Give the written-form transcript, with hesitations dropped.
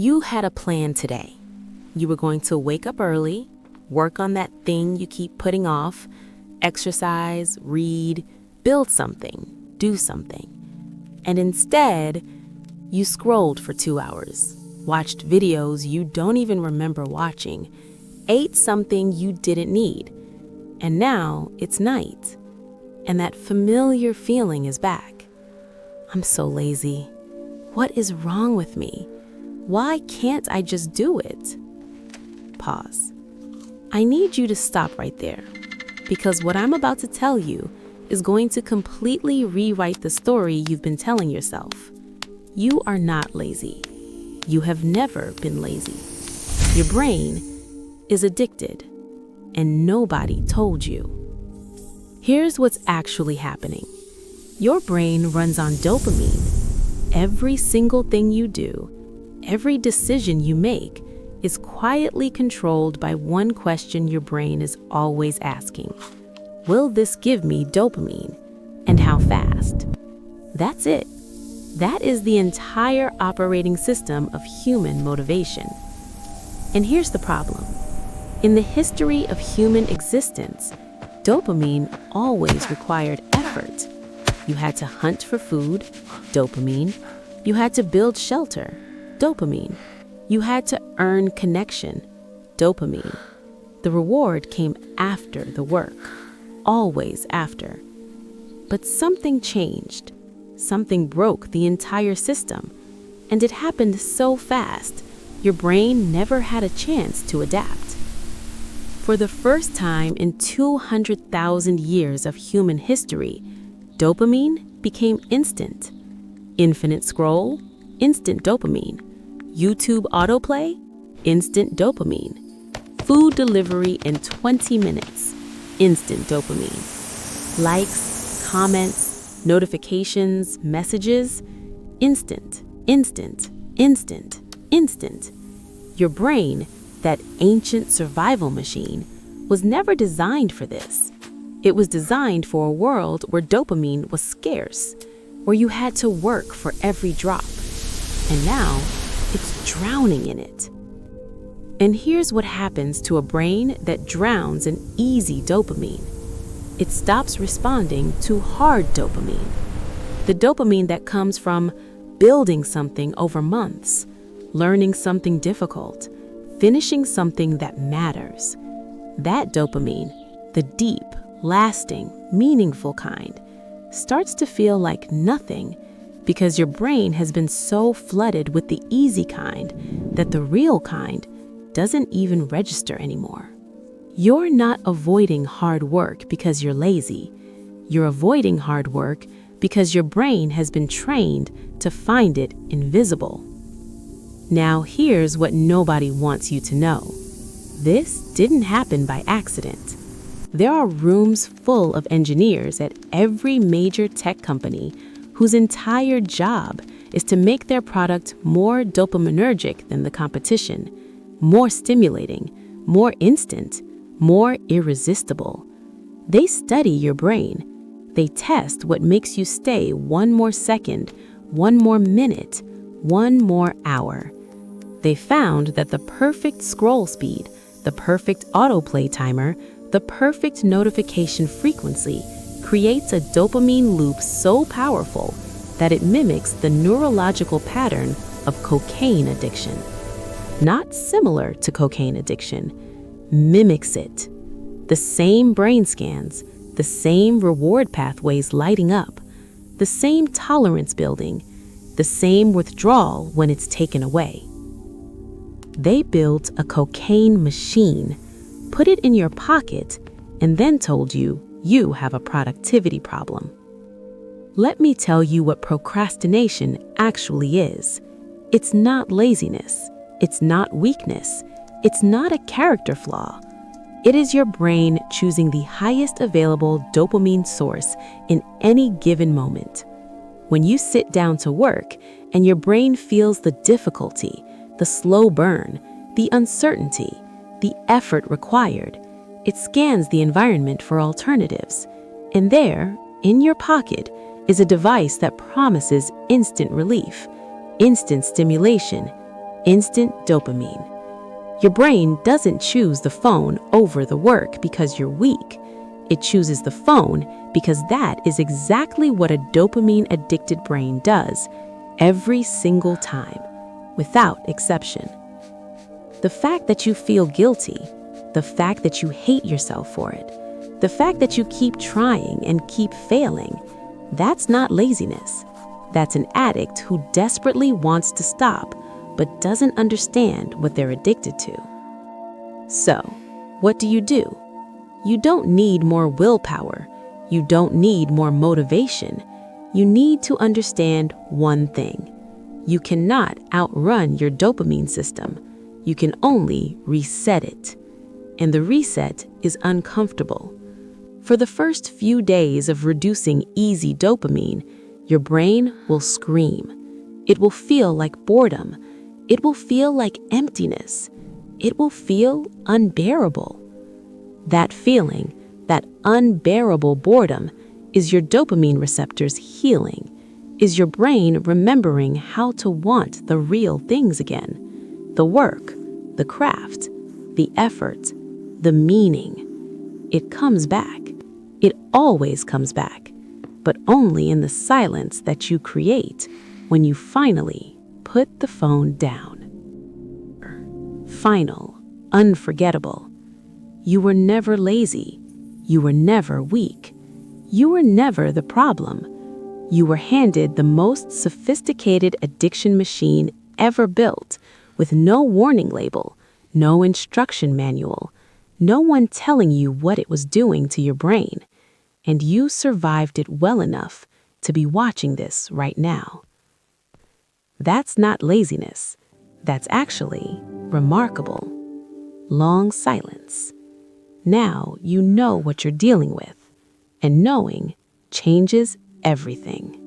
You had a plan today. You were going to wake up early, work on that thing you keep putting off, exercise, read, build something, do something. And instead, you scrolled for 2 hours, watched videos you don't even remember watching, ate something you didn't need. And now it's night, and that familiar feeling is back. I'm so lazy. What is wrong with me? Why can't I just do it? Pause. I need you to stop right there, because what I'm about to tell you is going to completely rewrite the story you've been telling yourself. You are not lazy. You have never been lazy. Your brain is addicted, and nobody told you. Here's what's actually happening. Your brain runs on dopamine. Every single thing you do, every decision you make is quietly controlled by one question your brain is always asking. Will this give me dopamine? And how fast? That's it. That is the entire operating system of human motivation. And here's the problem. In the history of human existence, dopamine always required effort. You had to hunt for food, dopamine. You had to build shelter, dopamine. You had to earn connection, dopamine. The reward came after the work, always after. But something changed. Something broke the entire system. And it happened so fast, your brain never had a chance to adapt. For the first time in 200,000 years of human history, dopamine became instant. Infinite scroll, instant dopamine. YouTube autoplay, instant dopamine. Food delivery in 20 minutes, instant dopamine. Likes, comments, notifications, messages, instant, instant, instant, instant. Your brain, that ancient survival machine, was never designed for this. It was designed for a world where dopamine was scarce, where you had to work for every drop. And now, it's drowning in it. And here's what happens to a brain that drowns in easy dopamine. It stops responding to hard dopamine. The dopamine that comes from building something over months, learning something difficult, finishing something that matters. That dopamine, the deep, lasting, meaningful kind, starts to feel like nothing because your brain has been so flooded with the easy kind that the real kind doesn't even register anymore. You're not avoiding hard work because you're lazy. You're avoiding hard work because your brain has been trained to find it invisible. Now here's what nobody wants you to know. This didn't happen by accident. There are rooms full of engineers at every major tech company whose entire job is to make their product more dopaminergic than the competition, more stimulating, more instant, more irresistible. They study your brain. They test what makes you stay one more second, one more minute, one more hour. They found that the perfect scroll speed, the perfect autoplay timer, the perfect notification frequency creates a dopamine loop so powerful that it mimics the neurological pattern of cocaine addiction. Not similar to cocaine addiction, mimics it. The same brain scans, the same reward pathways lighting up, the same tolerance building, the same withdrawal when it's taken away. They built a cocaine machine, put it in your pocket, and then told you you have a productivity problem. Let me tell you what procrastination actually is. It's not laziness. It's not weakness. It's not a character flaw. It is your brain choosing the highest available dopamine source in any given moment. When you sit down to work and your brain feels the difficulty, the slow burn, the uncertainty, the effort required, it scans the environment for alternatives. And there, in your pocket, is a device that promises instant relief, instant stimulation, instant dopamine. Your brain doesn't choose the phone over the work because you're weak. It chooses the phone because that is exactly what a dopamine-addicted brain does every single time, without exception. The fact that you feel guilty, the fact that you hate yourself for it, the fact that you keep trying and keep failing, that's not laziness. That's an addict who desperately wants to stop but doesn't understand what they're addicted to. So, what do? You don't need more willpower. You don't need more motivation. You need to understand one thing. You cannot outrun your dopamine system. You can only reset it. And the reset is uncomfortable. For the first few days of reducing easy dopamine, your brain will scream. It will feel like boredom. It will feel like emptiness. It will feel unbearable. That feeling, that unbearable boredom, is your dopamine receptors healing, is your brain remembering how to want the real things again. The work, the craft, the effort, the meaning. It comes back. It always comes back, but only in the silence that you create when you finally put the phone down. Final, unforgettable. You were never lazy. You were never weak. You were never the problem. You were handed the most sophisticated addiction machine ever built, with no warning label, no instruction manual, no one telling you what it was doing to your brain. And you survived it well enough to be watching this right now. That's not laziness. That's actually remarkable. Long silence. Now you know what you're dealing with, and knowing changes everything.